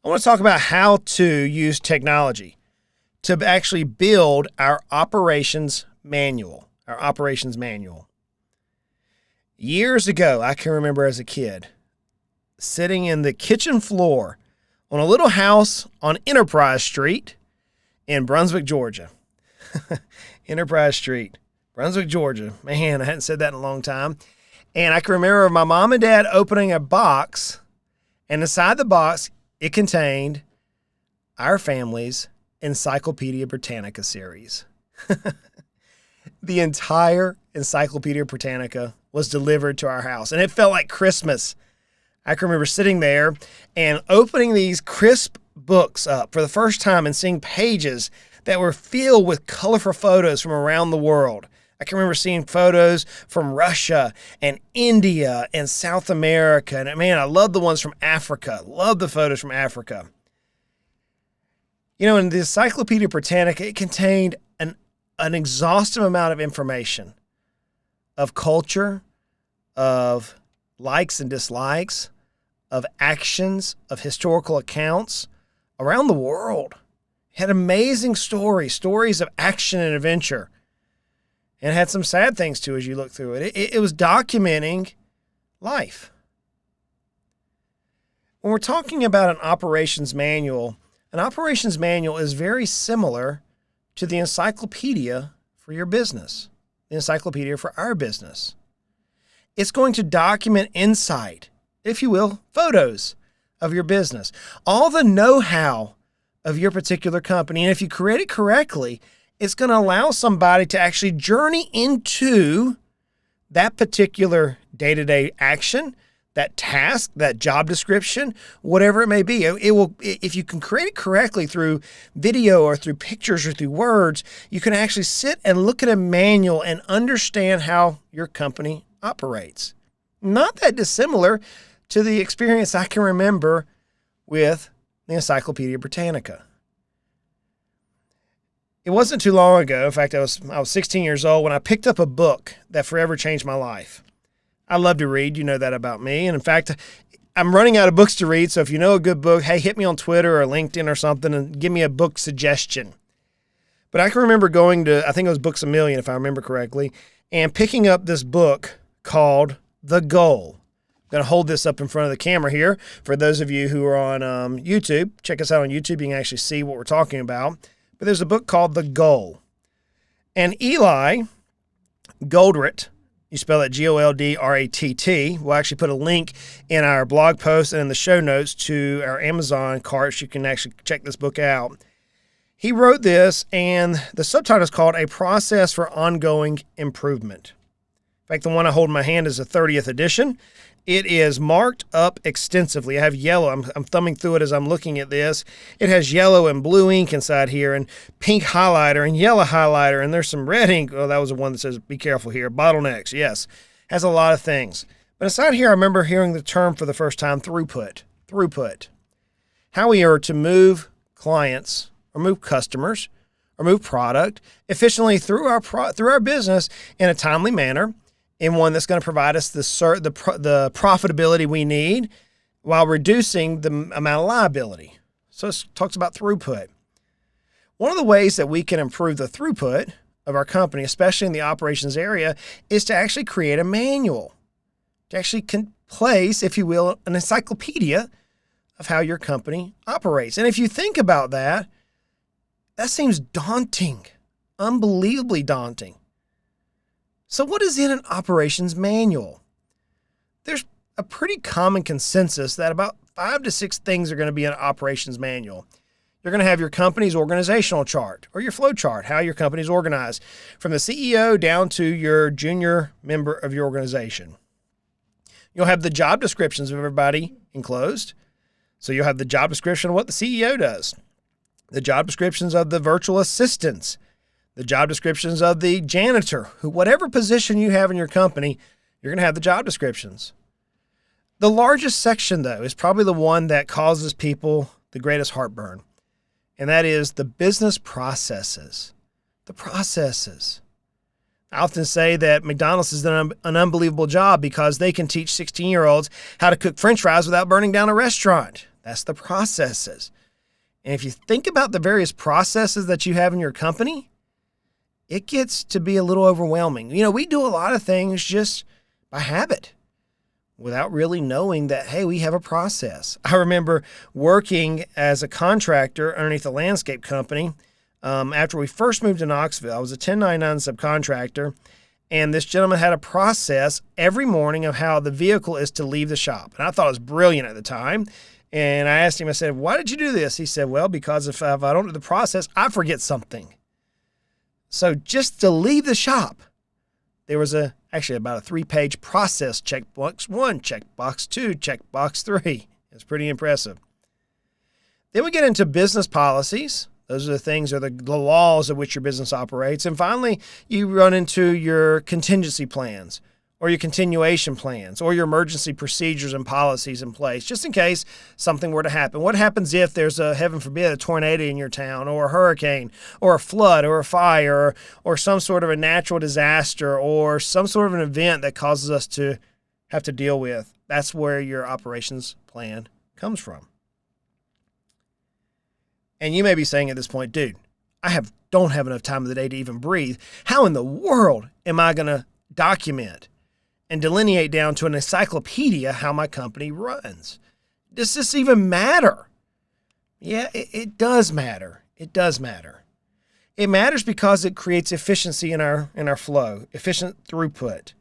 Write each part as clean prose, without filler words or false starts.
I want to talk about how to use technology to actually build our operations manual. Years ago, I can remember as a kid sitting in the kitchen floor on a little house on Enterprise Street in Brunswick, Georgia. Enterprise Street, Brunswick, Georgia. Man, I hadn't said that in a long time. And I can remember my mom and dad opening a box, and inside the box, it contained our family's Encyclopedia Britannica series. The entire Encyclopedia Britannica was delivered to our house, and it felt like Christmas. I can remember sitting there and opening these crisp books up for the first time and seeing pages that were filled with colorful photos from around the world. I can remember seeing photos from Russia and India and South America. And man, I love the ones from Africa. Love the photos from Africa. You know, in the Encyclopedia Britannica, it contained an exhaustive amount of information of culture, of likes and dislikes, of actions, of historical accounts around the world. It had amazing stories of action and adventure. And it had some sad things too as you look through it. It was documenting life. When we're talking about an operations manual is very similar to the encyclopedia for your business, the encyclopedia for our business. It's going to document insight, if you will, photos of your business, all the know-how of your particular company. And if you create it correctly, it's going to allow somebody to actually journey into that particular day-to-day action, that task, that job description, whatever it may be. It will, if you can create it correctly through video or through pictures or through words, you can actually sit and look at a manual and understand how your company operates. Not that dissimilar to the experience I can remember with the Encyclopedia Britannica. It wasn't too long ago. In fact, I was 16 years old when I picked up a book that forever changed my life. I love to read. You know that about me. And in fact, I'm running out of books to read. So if you know a good book, hey, hit me on Twitter or LinkedIn or something and give me a book suggestion. But I can remember going to, I think it was Books A Million, if I remember correctly, and picking up this book called The Goal. I'm going to hold this up in front of the camera here. For those of you who are on YouTube, check us out on YouTube. You can actually see what we're talking about. But there's a book called The Goal. And Eli Goldratt, you spell it Goldratt, we'll actually put a link in our blog post and in the show notes to our Amazon cart so you can actually check this book out. He wrote this, and the subtitle is called A Process for Ongoing Improvement. In fact, the one I hold in my hand is the 30th edition. It is marked up extensively. I have yellow. I'm thumbing through it as I'm looking at this. It has yellow and blue ink inside here and pink highlighter and yellow highlighter, and there's some red ink. Oh, that was the one that says, be careful here. Bottlenecks, yes. Has a lot of things. But inside here, I remember hearing the term for the first time, throughput. Throughput. How we are to move clients or move customers or move product efficiently through our business in a timely manner, in one that's going to provide us the profitability we need while reducing the amount of liability. So it talks about throughput. One of the ways that we can improve the throughput of our company, especially in the operations area, is to actually create a manual, to actually place, if you will, an encyclopedia of how your company operates. And if you think about that, that seems daunting, unbelievably daunting. So what is in an operations manual? There's a pretty common consensus that about 5 to 6 things are going to be in an operations manual. You're going to have your company's organizational chart or your flow chart, how your company's organized, from the CEO down to your junior member of your organization. You'll have the job descriptions of everybody enclosed. So you'll have the job description of what the CEO does, the job descriptions of the virtual assistants, the job descriptions of the janitor, whatever position you have in your company, you're going to have the job descriptions. The largest section, though, is probably the one that causes people the greatest heartburn, and that is the business processes. The processes. I often say that McDonald's has done an unbelievable job because they can teach 16-year-olds how to cook French fries without burning down a restaurant. That's the processes. And if you think about the various processes that you have in your company, it gets to be a little overwhelming. We do a lot of things just by habit without really knowing that, hey, we have a process. I remember working as a contractor underneath a landscape company. After we first moved to Knoxville, I was a 1099 subcontractor, and this gentleman had a process every morning of how the vehicle is to leave the shop. And I thought it was brilliant at the time. And I asked him, I said, why did you do this? He said, well, because if I don't do the process, I forget something. So just to leave the shop, there was actually about a 3-page process, checkbox 1, checkbox 2, checkbox 3. It's pretty impressive. Then we get into business policies. Those are the things, the laws of which your business operates. And finally, you run into your contingency plans or your continuation plans or your emergency procedures and policies in place, just in case something were to happen. What happens if there's heaven forbid, a tornado in your town or a hurricane or a flood or a fire or some sort of a natural disaster or some sort of an event that causes us to have to deal with? That's where your operations plan comes from. And you may be saying at this point, dude, I don't have enough time of the day to even breathe. How in the world am I going to document and delineate down to an encyclopedia how my company runs? Does this even matter? Yeah, it does matter. It does matter. It matters because it creates efficiency in our flow, efficient throughput.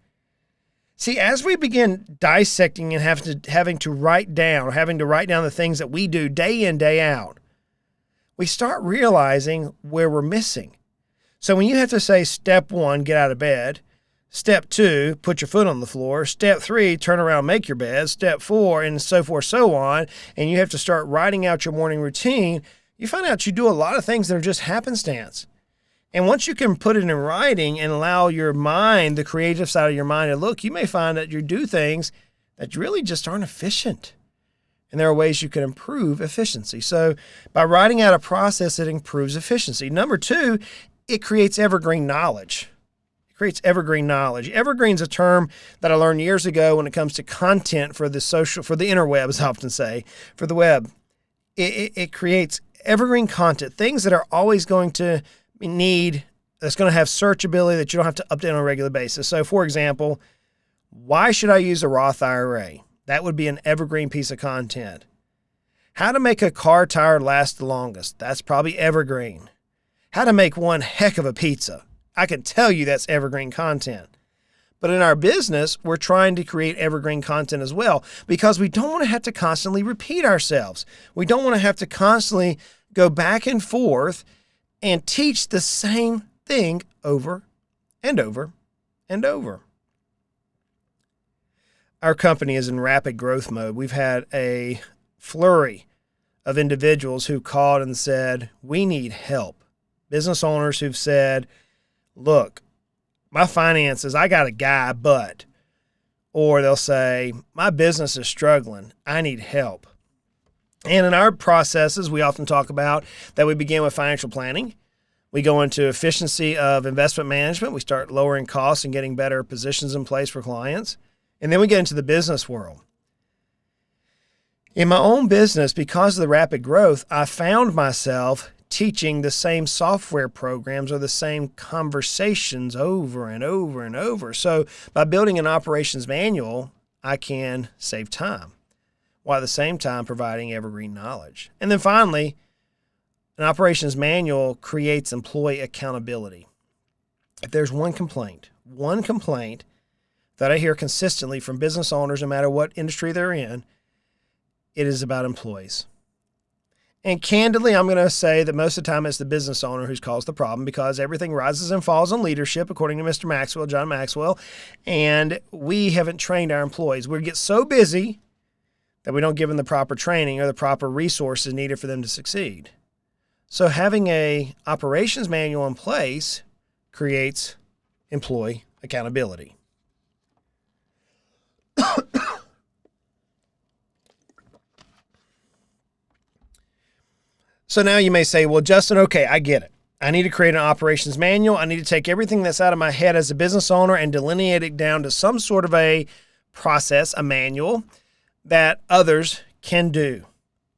See, as we begin dissecting and having to write down the things that we do day in, day out, we start realizing where we're missing. So when you have to say, step 1, get out of bed. Step 2, put your foot on the floor. Step 3, turn around, make your bed. Step 4, and so forth, so on. And you have to start writing out your morning routine. You find out you do a lot of things that are just happenstance. And once you can put it in writing and allow your mind, the creative side of your mind, to look, you may find that you do things that really just aren't efficient. And there are ways you can improve efficiency. So by writing out a process, it improves efficiency. Number 2, it creates evergreen knowledge. Evergreen's a term that I learned years ago when it comes to content for the interwebs, I often say, for the web. It creates evergreen content, things that are always going to that's going to have searchability that you don't have to update on a regular basis. So for example, why should I use a Roth IRA? That would be an evergreen piece of content. How to make a car tire last the longest. That's probably evergreen. How to make one heck of a pizza. I can tell you that's evergreen content. But in our business, we're trying to create evergreen content as well because we don't want to have to constantly repeat ourselves. We don't want to have to constantly go back and forth and teach the same thing over and over and over. Our company is in rapid growth mode. We've had a flurry of individuals who called and said, we need help. Business owners who've said, look, my finances, I got a guy, but, or they'll say, my business is struggling. I need help. And in our processes, we often talk about that we begin with financial planning. We go into efficiency of investment management. We start lowering costs and getting better positions in place for clients. And then we get into the business world. In my own business, because of the rapid growth, I found myself teaching the same software programs or the same conversations over and over and over. So by building an operations manual, I can save time while at the same time providing evergreen knowledge. And then finally, an operations manual creates employee accountability. If there's one complaint that I hear consistently from business owners, no matter what industry they're in, it is about employees. And candidly, I'm going to say that most of the time it's the business owner who's caused the problem because everything rises and falls on leadership, according to Mr. Maxwell, John Maxwell, and we haven't trained our employees. We get so busy that we don't give them the proper training or the proper resources needed for them to succeed. So having a operations manual in place creates employee accountability. So now you may say, well, Justin, okay, I get it. I need to create an operations manual. I need to take everything that's out of my head as a business owner and delineate it down to some sort of a process, a manual that others can do.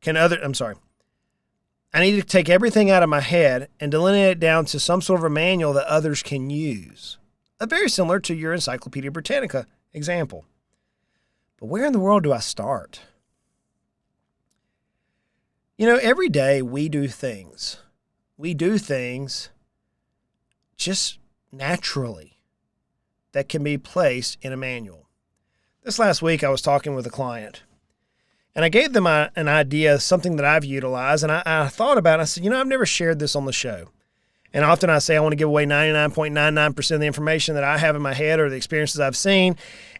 I need to take everything out of my head and delineate it down to some sort of a manual that others can use. Very similar to your Encyclopedia Britannica example. But where in the world do I start? Every day we do things. We do things just naturally that can be placed in a manual. This last week I was talking with a client, and I gave them an idea, something that I've utilized, and I thought about it. I said, I've never shared this on the show. And often I say I want to give away 99.99% of the information that I have in my head or the experiences I've seen,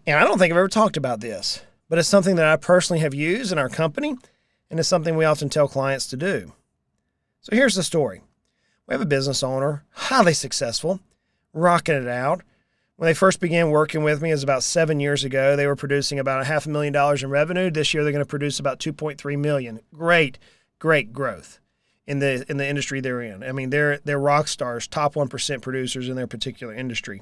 and I don't think I've ever talked about this. But it's something that I personally have used in our company, and it's something we often tell clients to do. So here's the story. We have a business owner, highly successful, rocking it out. When they first began working with me, it was about 7 years ago. They were producing about $500,000 in revenue. This year, they're going to produce about $2.3 million. Great growth in the industry they're in. I mean, they're rock stars, top 1% producers in their particular industry.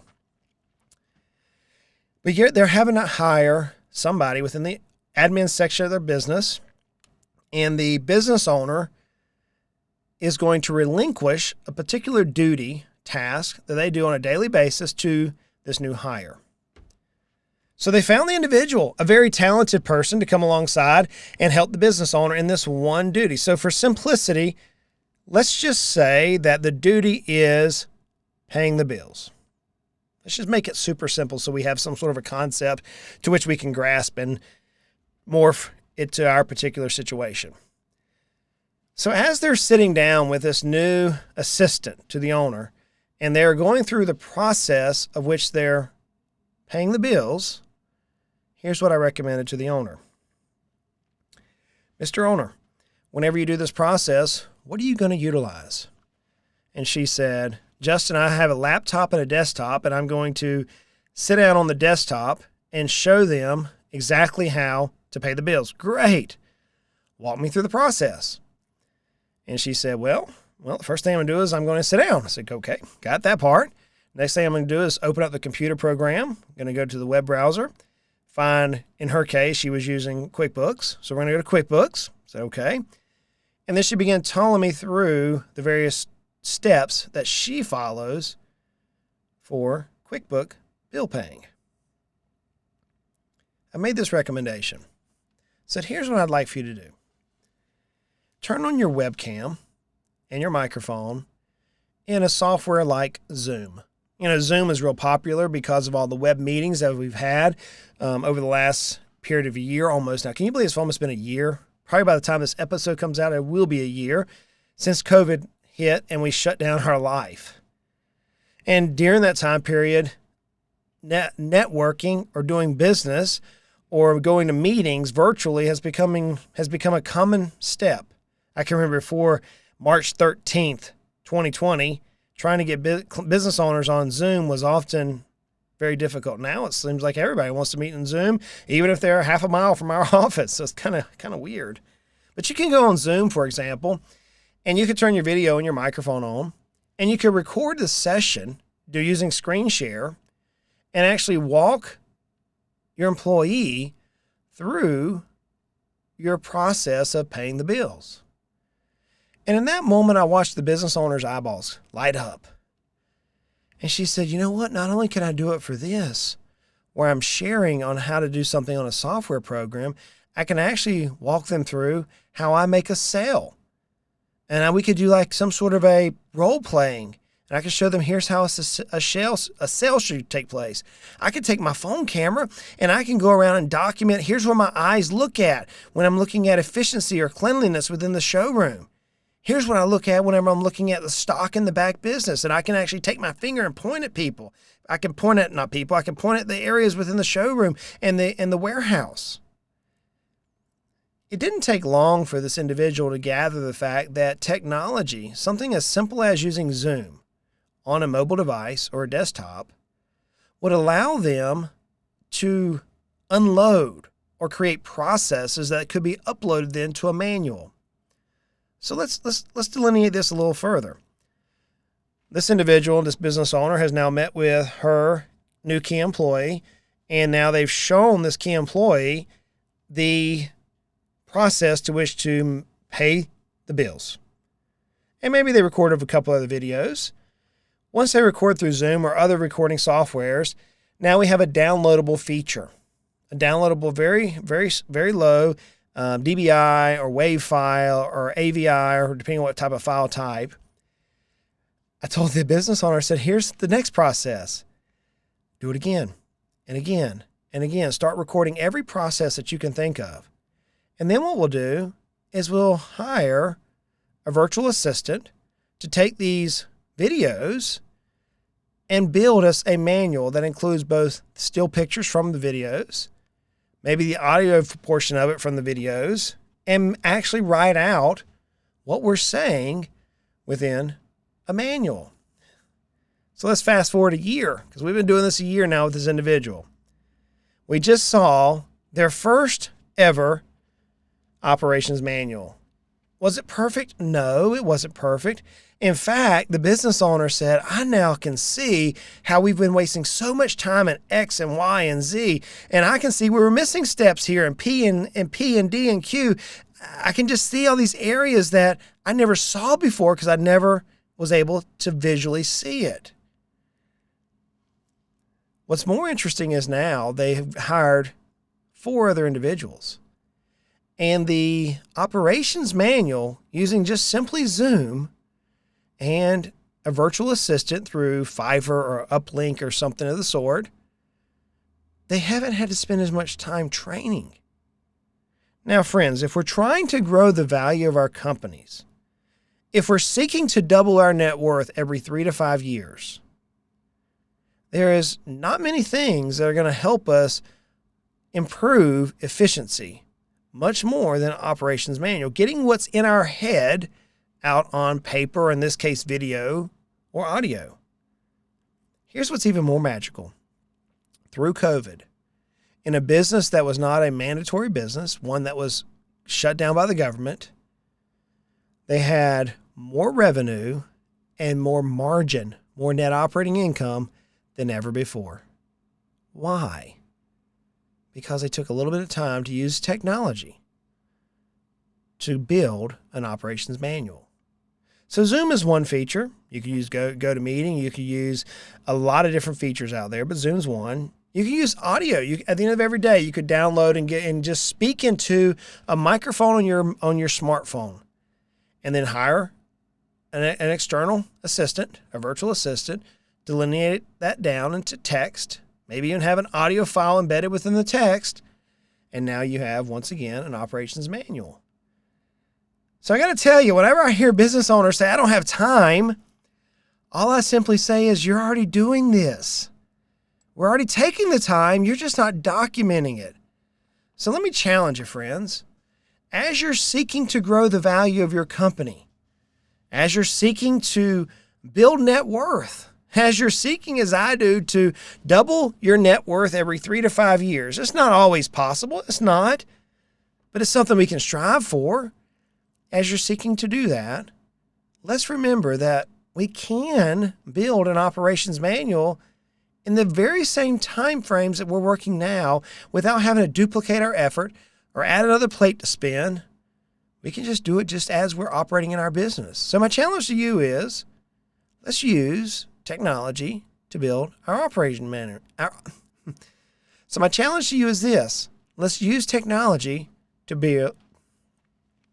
But yet they're having to hire somebody within the admin section of their business, and the business owner is going to relinquish a particular duty, task that they do on a daily basis to this new hire. So they found the individual, a very talented person, to come alongside and help the business owner in this one duty. So for simplicity, let's just say that the duty is paying the bills. Let's just make it super simple so we have some sort of a concept to which we can grasp and morph it to our particular situation. So as they're sitting down with this new assistant to the owner, and they're going through the process of which they're paying the bills, here's what I recommended to the owner. Mr. Owner, whenever you do this process, what are you going to utilize? And she said, Justin, I have a laptop and a desktop, and I'm going to sit down on the desktop and show them exactly how to pay the bills. Great. Walk me through the process. And she said, well, the first thing I'm going to do is I'm going to sit down. I said, okay, got that part. Next thing I'm going to do is open up the computer program. I'm going to go to the web browser. Find, in her case, she was using QuickBooks. So we're going to go to QuickBooks. I said, okay. And then she began telling me through the various steps that she follows for QuickBook bill paying. I made this recommendation. I said, here's what I'd like for you to do. Turn on your webcam and your microphone in a software like Zoom. Zoom is real popular because of all the web meetings that we've had over the last period of a year almost. Now, can you believe it's almost been a year? Probably by the time this episode comes out, it will be a year since COVID hit and we shut down our life. And during that time period, networking or doing business or going to meetings virtually has become a common step. I can remember before March 13th, 2020, trying to get business owners on Zoom was often very difficult. Now it seems like everybody wants to meet in Zoom, even if they're half a mile from our office. So it's kind of weird. But you can go on Zoom, for example, and you can turn your video and your microphone on, and you can record the session using screen share and actually walk your employee through your process of paying the bills. And in that moment, I watched the business owner's eyeballs light up. And she said, you know what? Not only can I do it for this, where I'm sharing on how to do something on a software program, I can actually walk them through how I make a sale. And we could do like some sort of a role playing. And I can show them here's how a sale should take place. I could take my phone camera and I can go around and document, here's where my eyes look at when I'm looking at efficiency or cleanliness within the showroom. Here's what I look at whenever I'm looking at the stock in the back business, and I can actually take my finger and point at people. I can point at the areas within the showroom and the warehouse. It didn't take long for this individual to gather the fact that technology, something as simple as using Zoom on a mobile device or a desktop, would allow them to unload or create processes that could be uploaded then to a manual. So let's delineate this a little further. This individual, this business owner, has now met with her new key employee, and now they've shown this key employee the process to which to pay the bills. And maybe they recorded a couple other videos. Once they record through Zoom or other recording softwares, now we have a downloadable feature. A downloadable very, very, very low DBI or WAV file or AVI, or depending on what type of file type. I told the business owner, I said, here's the next process. Do it again and again and again. Start recording every process that you can think of. And then what we'll do is we'll hire a virtual assistant to take these videos and build us a manual that includes both still pictures from the videos, maybe the audio portion of it from the videos, and actually write out what we're saying within a manual. So let's fast forward a year, because we've been doing this a year now with this individual. We just saw their first ever operations manual. Was it perfect? No, it wasn't perfect. In fact, the business owner said, I now can see how we've been wasting so much time in X and Y and Z. And I can see we were missing steps here in P and P and D and Q. I can just see all these areas that I never saw before because I never was able to visually see it. What's more interesting is now they've hired 4 other individuals. And the operations manual, using just simply Zoom and a virtual assistant through Fiverr or Uplink or something of the sort, they haven't had to spend as much time training. Now, friends, if we're trying to grow the value of our companies, if we're seeking to double our net worth every 3 to 5 years, there is not many things that are going to help us improve efficiency much more than an operations manual. Getting what's in our head out on paper, in this case video or audio. Here's what's even more magical. Through COVID, in a business that was not a mandatory business, one that was shut down by the government, they had more revenue and more margin, more net operating income than ever before. Why? Because they took a little bit of time to use technology to build an operations manual. So Zoom is one feature. You can use GoToMeeting. You can use a lot of different features out there, but Zoom's one. You can use audio. At the end of every day, you could download and just speak into a microphone on your smartphone, and then hire an external assistant, a virtual assistant, delineate that down into text. Maybe even have an audio file embedded within the text. And now you have, once again, an operations manual. So I got to tell you, whenever I hear business owners say, I don't have time, all I simply say is, you're already doing this. We're already taking the time. You're just not documenting it. So let me challenge you, friends. As you're seeking to grow the value of your company, as you're seeking to build net worth, as you're seeking, as I do, to double your net worth every 3 to 5 years. It's not always possible. It's not. But it's something we can strive for. As you're seeking to do that, let's remember that we can build an operations manual in the very same time frames that we're working now without having to duplicate our effort or add another plate to spin. We can just do it just as we're operating in our business. So my challenge to you is, let's use technology to build our operation manual. So my challenge to you is this. Let's use technology to build.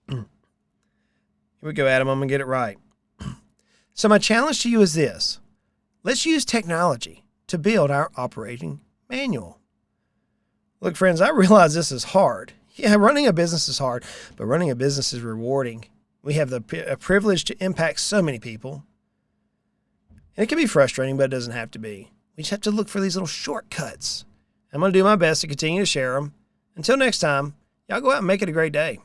Here we go, Adam. I'm going to get it right. So my challenge to you is this. Let's use technology to build our operating manual. Look, friends, I realize this is hard. Yeah, running a business is hard, but running a business is rewarding. We have the privilege to impact so many people. And it can be frustrating, but it doesn't have to be. We just have to look for these little shortcuts. I'm going to do my best to continue to share them. Until next time, y'all go out and make it a great day.